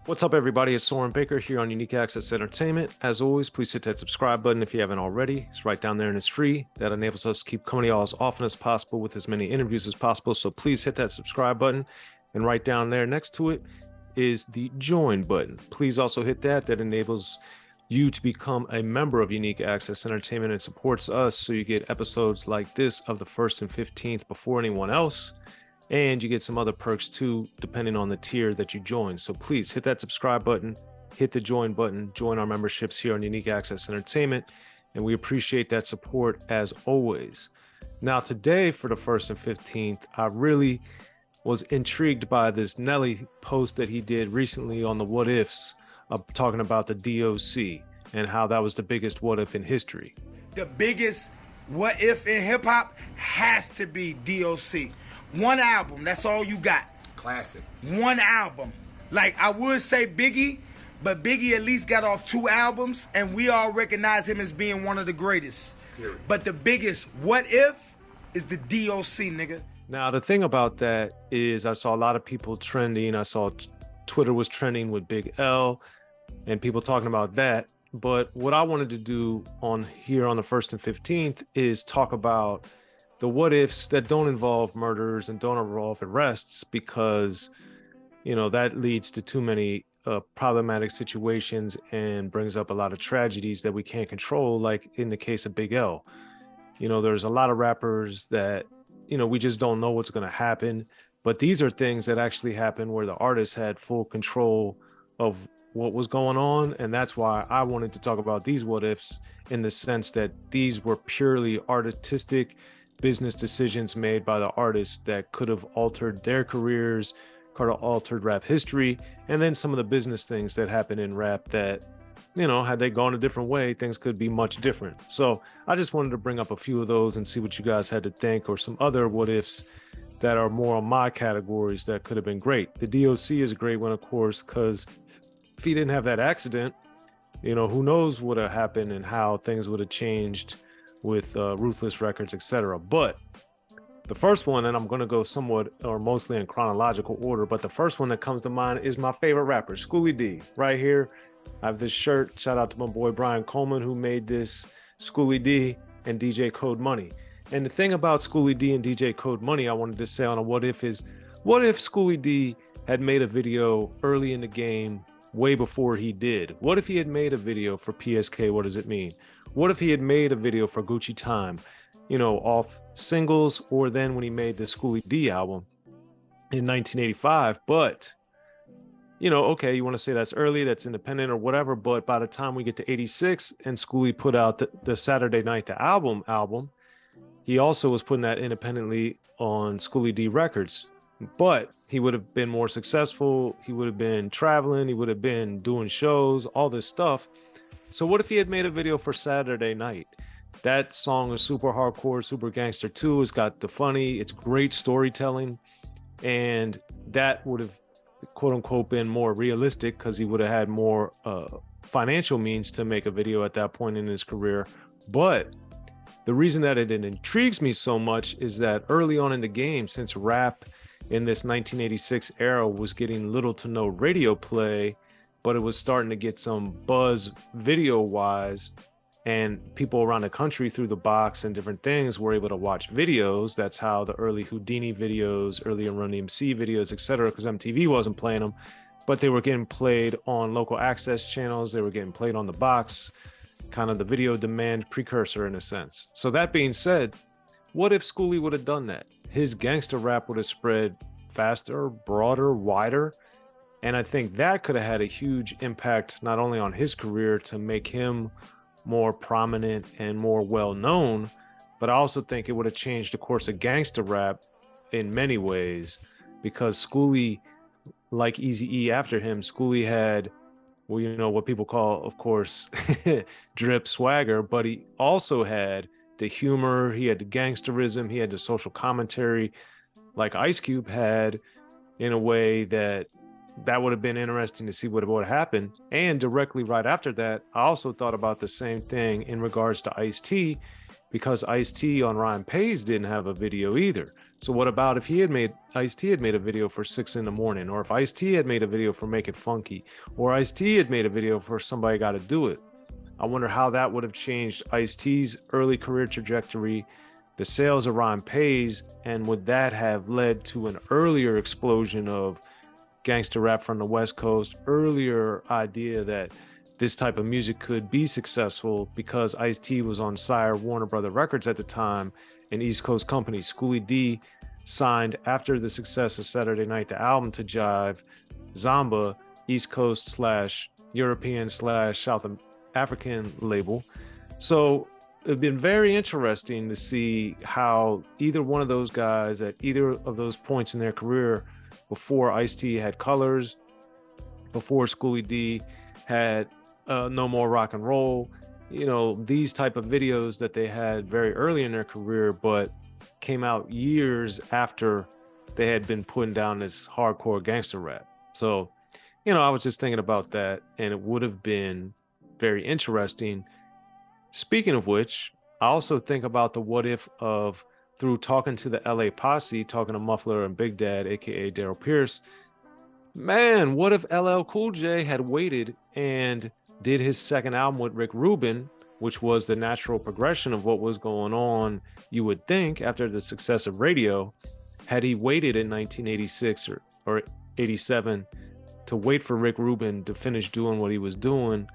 What's up, everybody? It's Soren Baker here on Unique Access Entertainment. As always, please hit that subscribe button if you haven't already. It's right down there and it's free. That enables us to keep coming to y'all as often as possible with as many interviews as possible. So please hit that subscribe button. And right down there next to it is the join button. Please also hit that. That enables you to become a member of Unique Access Entertainment and supports us so you get episodes like this of the 1st and 15th before anyone else. And you get some other perks too, depending on the tier that you join. So please hit that subscribe button, hit the join button, join our memberships here on Unique Access Entertainment. And we appreciate that support as always. Now today for the 1st and 15th, I really was intrigued by this Nelly post that he did recently on the what ifs, talking about the D.O.C. and how that was the biggest what if in history. The biggest what if in hip hop has to be D.O.C. One album, that's all you got. Classic. One album. Like, I would say Biggie, but Biggie at least got off 2 albums, and we all recognize him as being one of the greatest. Period. But the biggest what if is the D.O.C., nigga. Now, the thing about that is I saw a lot of people trending. I saw Twitter was trending with Big L and people talking about that. But what I wanted to do on here on the 1st and 15th is talk about the what ifs that don't involve murders and don't involve arrests, because, you know, that leads to too many problematic situations and brings up a lot of tragedies that we can't control, like in the case of Big L. You know, there's a lot of rappers that, you know, we just don't know what's going to happen. But these are things that actually happened where the artist had full control of what was going on. And that's why I wanted to talk about these what ifs, in the sense that these were purely artistic business decisions made by the artists that could have altered their careers, could have altered rap history, and then some of the business things that happen in rap that, you know, had they gone a different way, things could be much different. So I just wanted to bring up a few of those and see what you guys had to think, or some other what ifs that are more on my categories that could have been great. The D.O.C. is a great one, of course, because if he didn't have that accident, you know, who knows what would have happened and how things would have changed with Ruthless Records, etc. But the first one, and I'm going to go somewhat or mostly in chronological order, but the first one that comes to mind is my favorite rapper, Schooly D. Right here, I have this shirt. Shout out to my boy Brian Coleman, who made this. Schooly D and DJ Code Money. And the thing about Schooly D and DJ Code Money I wanted to say on a what if is, what if Schooly D had made a video early in the game, way before he did? What if he had made a video for PSK, What Does It Mean? What if he had made a video for Gucci Time, you know, off singles, or then when he made the Schooly D album in 1985? But, you know, okay, you want to say that's early, that's independent or whatever, but by the time we get to 86 and Schooly put out the Saturday Night the album, he also was putting that independently on Schooly D Records. But he would have been more successful. He would have been traveling. He would have been doing shows, all this stuff. So what if he had made a video for Saturday Night? That song is super hardcore, super gangster too. It's got the funny, it's great storytelling. And that would have, quote unquote, been more realistic because he would have had more financial means to make a video at that point in his career. But the reason that it intrigues me so much is that early on in the game, since rap in this 1986 era was getting little to no radio play, but it was starting to get some buzz video wise, and people around the country through the box and different things were able to watch videos. That's how the early Houdini videos, early Run-DMC videos, etc., because MTV wasn't playing them, but they were getting played on local access channels. They were getting played on the box, kind of the video demand precursor in a sense. So that being said, what if Schooly would have done that? His gangster rap would have spread faster, broader, wider. And I think that could have had a huge impact, not only on his career to make him more prominent and more well-known, but I also think it would have changed the course of gangster rap in many ways, because Schooly, like Eazy-E after him, Schooly had, well, you know, what people call, of course, drip swagger, but he also had the humor, he had the gangsterism, he had the social commentary, like Ice Cube had, in a way that would have been interesting to see what would happen. And directly right after that, I also thought about the same thing in regards to Ice-T, because Ice-T on Ryan Pays didn't have a video either. So what about if Ice-T had made a video for 6 in the Morning, or if Ice-T had made a video for Make It Funky, or Ice-T had made a video for Somebody Gotta Do It? I wonder how that would have changed Ice-T's early career trajectory, the sales of Ryan Pays, and would that have led to an earlier explosion of gangster rap from the West Coast, earlier idea that this type of music could be successful because Ice-T was on Sire Warner Brother Records at the time, an East Coast company. Schooly D signed after the success of Saturday Night, the album, to Jive, Zamba, East Coast / European / South African label. So it'd been very interesting to see how either one of those guys at either of those points in their career, before Ice-T had Colors, before Schooly D had No More Rock and Roll, these type of videos that they had very early in their career, but came out years after they had been putting down this hardcore gangster rap. So, I was just thinking about that, and it would have been very interesting. Speaking of which, I also think about the what if of, through talking to the LA Posse, talking to Muffler and Big Dad, aka Daryl Pierce, man, what if LL Cool J had waited and did his second album with Rick Rubin, which was the natural progression of what was going on, you would think, after the success of Radio. Had he waited in 1986 or 87 to wait for Rick Rubin to finish doing what he was doing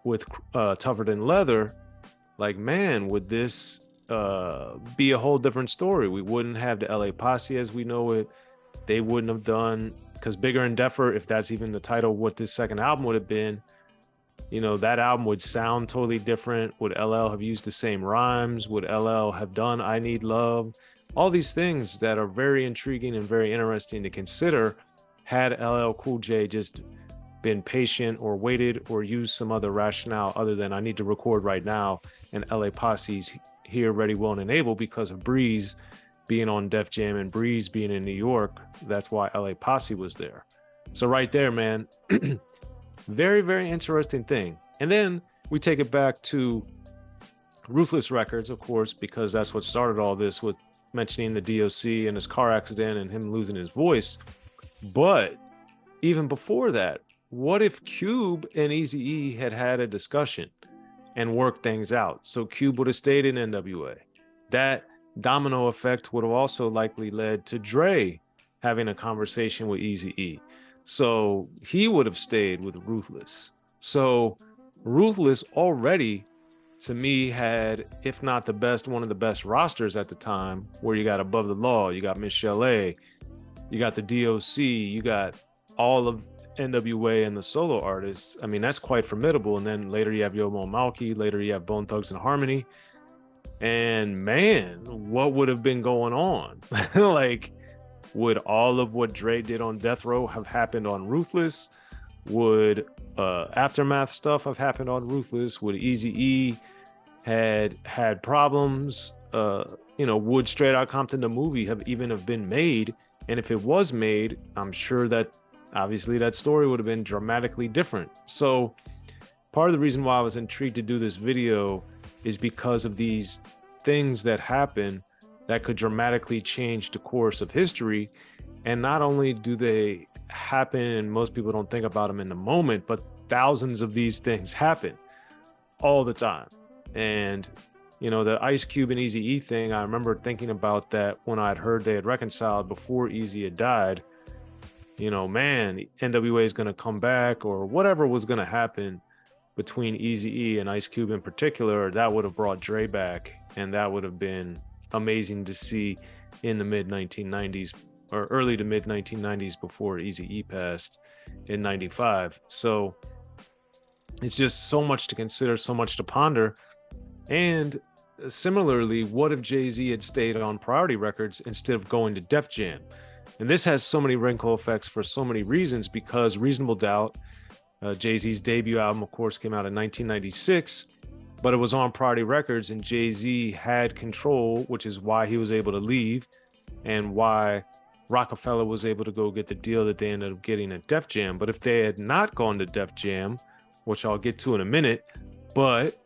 with Tougher Than Leather, like, man, would this be a whole different story? We wouldn't have the LA Posse as we know it. They wouldn't have done, because Bigger and Deffer, if that's even the title, what this second album would have been, that album would sound totally different. Would LL have used the same rhymes? Would LL have done I Need Love? All these things that are very intriguing and very interesting to consider, had LL Cool J just been patient or waited or used some other rationale other than I need to record right now, and LA Posse's here ready, willing, and able because of Breeze being on Def Jam and Breeze being in New York. That's why LA Posse was there. So right there, man, very, very interesting thing. And then we take it back to Ruthless Records, of course, because that's what started all this, with mentioning the D.O.C. and his car accident and him losing his voice. But even before that, what if Cube and Eazy-E had had a discussion and worked things out? So Cube would have stayed in NWA. That domino effect would have also likely led to Dre having a conversation with Eazy-E. So he would have stayed with Ruthless. So Ruthless already, to me, had, if not the best, one of the best rosters at the time, where you got Above the Law, you got Michelle A, you got the D.O.C, you got all of NWA and the solo artists. I mean, that's quite formidable. And then later you have Yomo Malky, later you have Bone Thugs and Harmony. And man, what would have been going on? Like, would all of what Dre did on Death Row have happened on Ruthless? Would Aftermath stuff have happened on Ruthless? Would Eazy-E had problems? Would Straight Outta Compton the movie have been made? And if it was made, I'm sure that obviously that story would have been dramatically different. So part of the reason why I was intrigued to do this video is because of these things that happen that could dramatically change the course of history. And not only do they happen, and most people don't think about them in the moment, but thousands of these things happen all the time. And the Ice Cube and Eazy-E thing, I remember thinking about that when I'd heard they had reconciled before Eazy had died. Man, NWA is going to come back, or whatever was going to happen between Eazy-E and Ice Cube in particular, that would have brought Dre back, and that would have been amazing to see in the mid 1990s or early to mid 1990s before Eazy-E passed in 95. So it's just so much to consider, so much to ponder. And similarly, what if Jay-Z had stayed on Priority Records instead of going to Def Jam? And this has so many wrinkle effects for so many reasons, because Reasonable Doubt, Jay-Z's debut album, of course, came out in 1996, but it was on Priority Records, and Jay-Z had control, which is why he was able to leave and why Rockefeller was able to go get the deal that they ended up getting at Def Jam. But if they had not gone to Def Jam, which I'll get to in a minute, but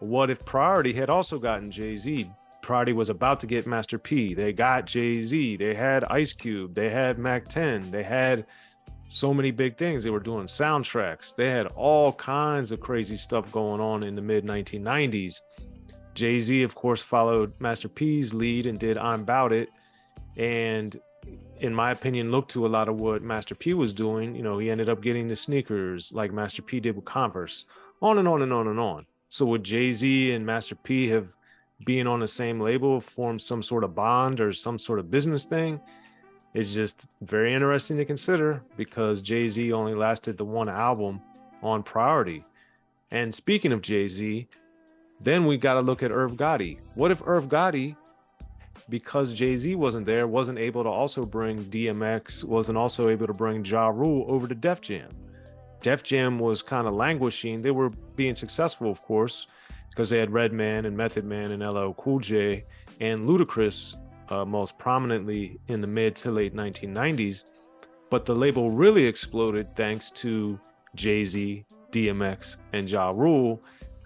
What if Priority had also gotten Jay-Z? Priority was about to get Master P. They got Jay-Z. They had Ice Cube. They had Mac 10. They had so many big things. They were doing soundtracks. They had all kinds of crazy stuff going on in the mid 1990s. Jay-Z, of course, followed Master P's lead and did I'm About It. And in my opinion, looked to a lot of what Master P was doing. You know, he ended up getting the sneakers like Master P did with Converse, on and on and on and on. So would Jay-Z and Master P have being on the same label formed some sort of bond or some sort of business thing? It's just very interesting to consider because Jay-Z only lasted the one album on Priority. And speaking of Jay-Z, then we got to look at Irv Gotti. What if Irv Gotti, because Jay-Z wasn't there, wasn't able to also bring DMX, wasn't also able to bring Ja Rule over to Def Jam? Def Jam was kind of languishing. They were being successful, of course, because they had Redman and Method Man and LL Cool J and Ludacris most prominently in the mid to late 1990s. But the label really exploded thanks to Jay-Z, DMX, and Ja Rule.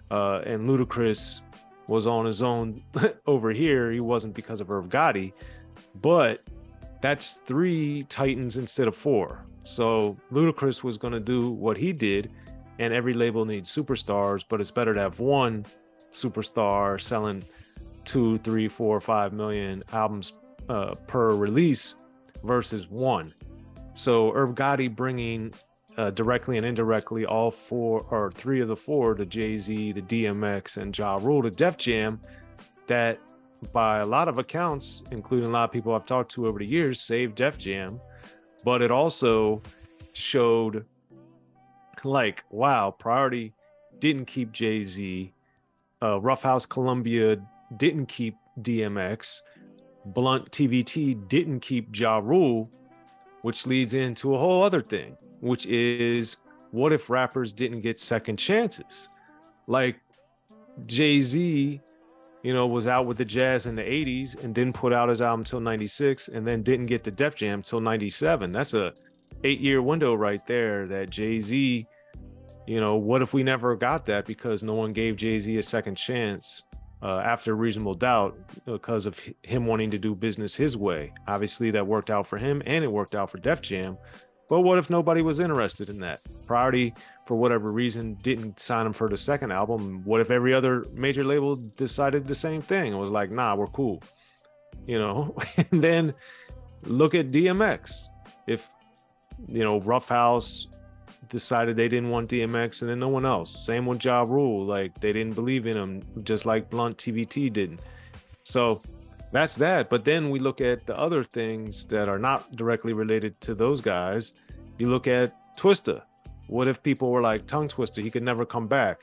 And Ludacris was on his own over here. He wasn't because of Irv Gotti, but that's 3 titans instead of 4. So Ludacris was going to do what he did, and every label needs superstars, but it's better to have one superstar selling 2, 3, 4, 5 million albums per release versus one. So Irv Gotti bringing directly and indirectly all 4 or 3 of the 4, the Jay-Z, the DMX, and Ja Rule to Def Jam, that by a lot of accounts, including a lot of people I've talked to over the years, saved Def Jam. But it also showed like, wow, Priority didn't keep Jay-Z, Rough House Columbia didn't keep DMX, Blunt TVT didn't keep Ja Rule, which leads into a whole other thing, which is what if rappers didn't get second chances? Like Jay-Z, you know, was out with the Jazz in the 80s and didn't put out his album till 96 and then didn't get the Def Jam till 97. That's a 8-year window right there that Jay-Z, you know, what if we never got that because no one gave Jay-Z a second chance after Reasonable Doubt because of him wanting to do business his way? Obviously that worked out for him and it worked out for Def Jam. But what if nobody was interested in that? Priority, for whatever reason, didn't sign him for the second album. What if every other major label decided the same thing? It was like, nah, we're cool. You know, and then look at DMX. If, you know, Rough House decided they didn't want DMX and then no one else. Same with Ja Rule. Like, they didn't believe in him, just like Blunt TVT didn't. So that's that. But then we look at the other things that are not directly related to those guys. You look at Twista. What if people were like, Tongue Twister, he could never come back?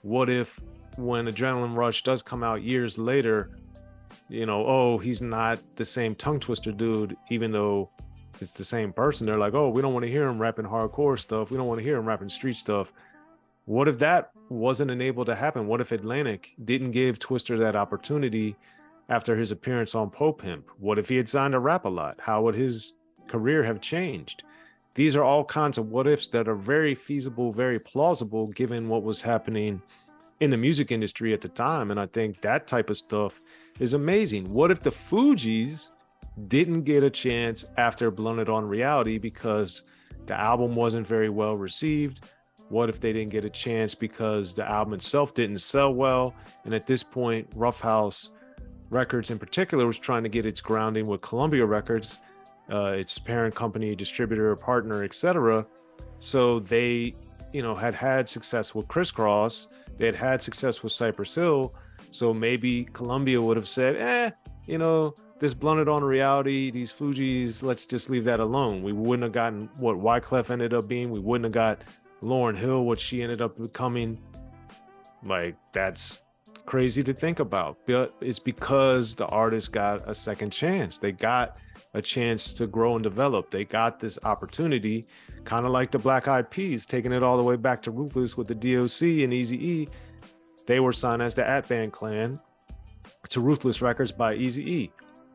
What if when Adrenaline Rush does come out years later, you know, oh, he's not the same Tongue Twister dude, even though it's the same person. They're like, oh, we don't want to hear him rapping hardcore stuff. We don't want to hear him rapping street stuff. What if that wasn't able to happen? What if Atlantic didn't give Twister that opportunity after his appearance on Pope Pimp? What if he had signed to Rap a Lot? How would his career have changed? These are all kinds of what ifs that are very feasible, very plausible, given what was happening in the music industry at the time. And I think that type of stuff is amazing. What if the Fugees didn't get a chance after Blunted on Reality because the album wasn't very well received? What if they didn't get a chance because the album itself didn't sell well? And at this point, Rough House Records in particular was trying to get its grounding with Columbia Records, its parent company, distributor, partner, etc. So they, you know, had success with Crisscross. They had success with Cypress Hill. So maybe Columbia would have said, you know, this Blunted on Reality, these Fugees, let's just leave that alone. We wouldn't have gotten what Wyclef ended up being. We wouldn't have got Lauryn Hill, what she ended up becoming. Like, that's crazy to think about. But it's because the artist got a second chance. They got a chance to grow and develop. They got this opportunity, kind of like the Black Eyed Peas, taking it all the way back to Ruthless with the D.O.C. and Eazy-E. They were signed as the At-Band Clan to Ruthless Records by Eazy-E.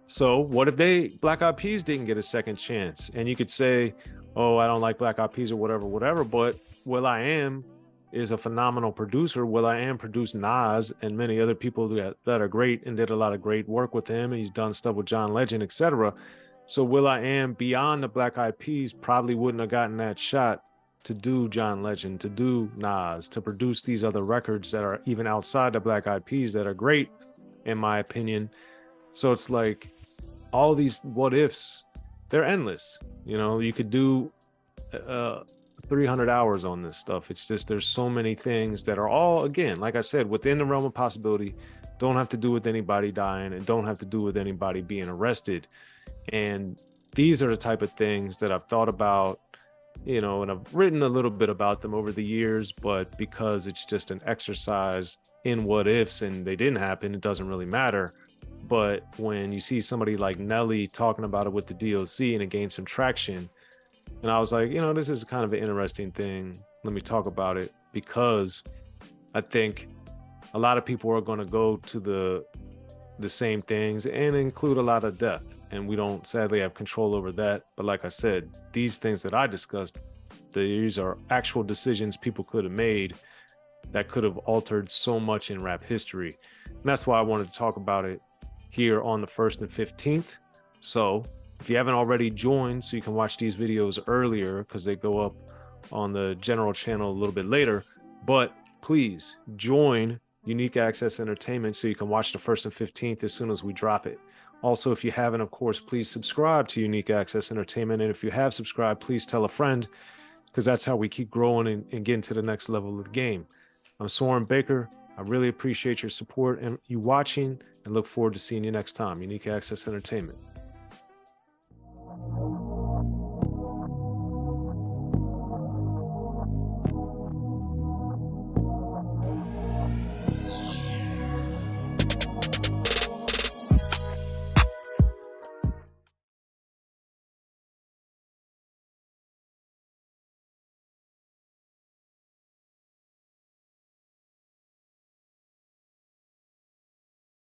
So what if Black Eyed Peas didn't get a second chance? And you could say, oh, I don't like Black Eyed Peas or whatever, but Will.I.Am is a phenomenal producer. will.i.am produced Nas and many other people that are great and did a lot of great work with him. And he's done stuff with John Legend, etc. So will.i.am, beyond the Black Eyed Peas, probably wouldn't have gotten that shot to do John Legend, to do Nas, to produce these other records that are even outside the Black Eyed Peas that are great, in my opinion. So it's like all these what ifs, they're endless. You know, you could do 300 hours on this stuff. It's just, there's so many things that are all, again, like I said, within the realm of possibility. Don't have to do with anybody dying, and don't have to do with anybody being arrested. And these are the type of things that I've thought about, you know, and I've written a little bit about them over the years, but because it's just an exercise in what ifs and they didn't happen, it doesn't really matter. But when you see somebody like Nelly talking about it with the D.O.C. and it gained some traction, and I was like, you know, this is kind of an interesting thing. Let me talk about it, because I think a lot of people are going to go to the same things and include a lot of death. And we don't sadly have control over that. But like I said, these things that I discussed, these are actual decisions people could have made that could have altered so much in rap history. And that's why I wanted to talk about it here on the 1st and 15th. So if you haven't already joined, so you can watch these videos earlier, because they go up on the general channel a little bit later, but please join Unique Access Entertainment so you can watch the 1st and 15th as soon as we drop it. Also, if you haven't, of course, please subscribe to Unique Access Entertainment. And if you have subscribed, please tell a friend, because that's how we keep growing and getting to the next level of the game. I'm Soren Baker. I really appreciate your support and you watching, and look forward to seeing you next time. Unique Access Entertainment. You